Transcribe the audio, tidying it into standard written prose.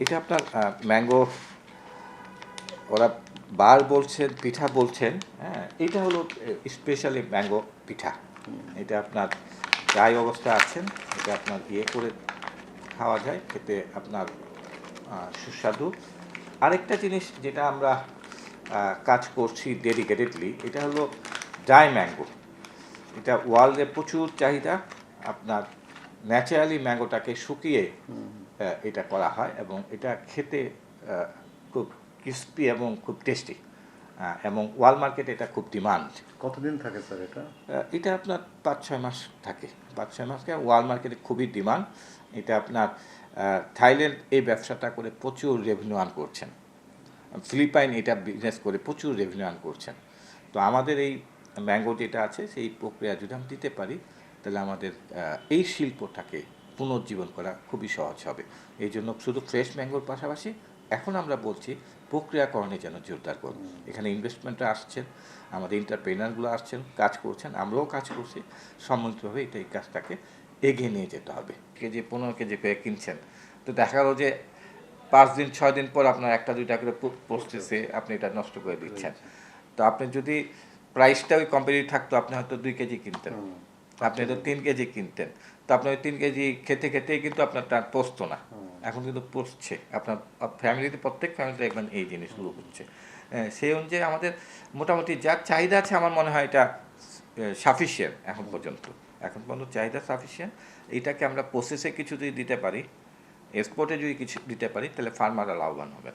এটা আপনার ম্যাঙ্গো ওরা বার বলছেন, পিঠা বলছেন, হ্যাঁ? এটা হলো স্পেশালি ম্যাঙ্গো পিঠা। এটা আপনার ড্রাই অবস্থায় আছেন, এটা আপনার করে খাওয়া যায়, খেতে আপনার সুস্বাদু। আরেকটা জিনিস যেটা আমরা কাজ করছি ডেডিকেটেডলি, এটা হলো ড্রাই ম্যাঙ্গো। এটা ওয়ার্ল্ডে প্রচুর চাহিদা। আপনার ন্যাচারালি ম্যাঙ্গোটাকে শুকিয়ে এটা করা হয় এবং এটা খেতে খুব ক্রিস্পি এবং খুব টেস্টি, এবং ওয়ার্ল্ড মার্কেটে এটা খুব ডিমান্ড। কতদিন থাকে স্যার এটা? এটা আপনার 5-6 মাস থাকে, 5-6 মাসকে ওয়ার্ল্ড মার্কেটে খুবই ডিমান্ড। এটা আপনার থাইল্যান্ড এই ব্যবসাটা করে প্রচুর রেভিনিউ আর্ন করছেন, ফিলিপাইন এটা বিজনেস করে প্রচুর রেভিনিউ আর্ন করছেন। তো আমাদের এই ম্যাঙ্গো যেটা আছে সেই প্রক্রিয়া যদি আমি দিতে পারি, তাহলে আমাদের এই শিল্পটাকে পুনর্জীবন করা খুবই সহজ হবে। এই জন্য শুধু ফ্রেশ ম্যাঙ্গোর পাশাপাশি এখন আমরা বলছি প্রক্রিয়াকরণে যেন জোরদার করুন। এখানে ইনভেস্টমেন্টরা আসছেন, আমাদের এন্টারপ্রেনারগুলো আসছেন, কাজ করছেন, আমরাও কাজ করছি। সম্মিলিতভাবে এই কাজটাকে এগিয়ে নিয়ে যেতে হবে। কেজি 15 কেজি করে কিনছেন, তো দেখা গেল যে 5 দিন 6 দিন পর আপনার 1-2টা করে পড়তেছে, আপনি এটা নষ্ট করে দিচ্ছেন। তো আপনি যদি প্রাইসটা ওই কম্পিটিটিভ থাকতো, আপনি হয়তো 2 কেজি কিনতেন, আপনি হয়তো 3 কেজি কিনতেন। তো আপনি ওই 3 কেজি খেতে খেতেই কিন্তু আপনার তার পচতো না, এখন কিন্তু পচছে। আপনার ফ্যামিলিতে প্রত্যেক ফ্যামিলিতে দেখবেন এই জিনিসগুলো হচ্ছে। সেই অনুযায়ী আমাদের মোটামুটি যা চাহিদা আছে আমার মনে হয় এটা সাফিসিয়েন্ট এখন পর্যন্ত চাহিদা সাফিসিয়েন্ট। এটাকে আমরা প্রসেসে কিছু যদি দিতে পারি, এক্সপোর্টে যদি কিছু দিতে পারি, তাহলে ফার্মাররা লাভবান হবে।